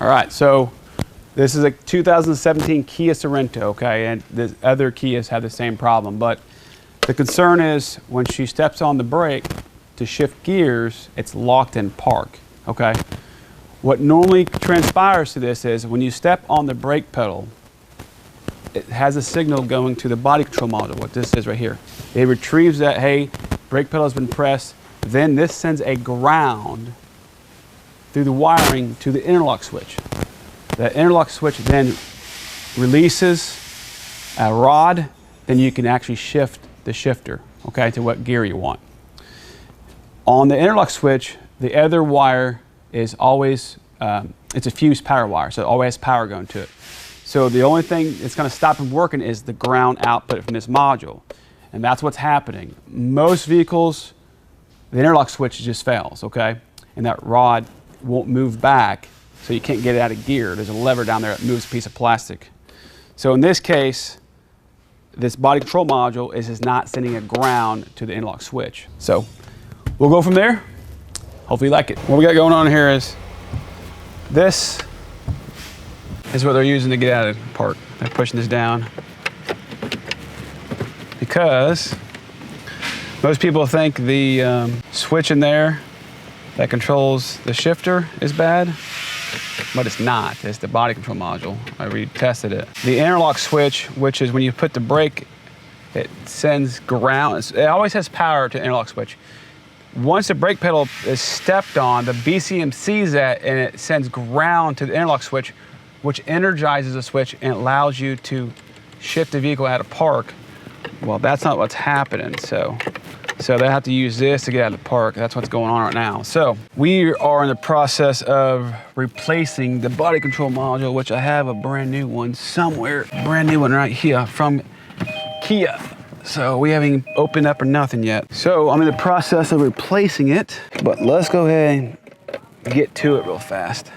All right, so this is a 2017 Kia Sorento, okay, and the other Kias have the same problem, but the concern is when she steps on the brake to shift gears, it's locked in park, okay? What normally transpires to this is when you step on the brake pedal, it has a signal going to the body control module, what this is right here. It retrieves that, hey, brake pedal has been pressed, then this sends a ground through the wiring to the interlock switch. The interlock switch then releases a rod, then you can actually shift the shifter, okay, to what gear you want. On the interlock switch, the other wire is always, it's a fused power wire, so it always has power going to it. So the only thing that's going to stop it from working is the ground output from this module. And that's what's happening. Most vehicles, the interlock switch just fails, okay? And that rod won't move back, so you can't get it out of gear. There's a lever down there that moves a piece of plastic. So in this case, this body control module is just not sending a ground to the interlock switch. So we'll go from there. Hopefully you like it. What we got going on here is this is what they're using to get out of the park. They're pushing this down because most people think the switch in there that controls the shifter is bad, but it's not. It's the body control module. I retested it. The interlock switch, which is when you put the brake, it sends ground. It always has power to the interlock switch. Once the brake pedal is stepped on, the BCM sees that and it sends ground to the interlock switch, which energizes the switch and allows you to shift the vehicle out of park. Well, that's not what's happening, so they have to use this to get out of the park. That's what's going on right now. So we are in the process of replacing the body control module, which I have a brand new one somewhere. Brand new one right here from Kia. So we haven't opened up or nothing yet. So I'm in the process of replacing it, but let's go ahead and get to it real fast.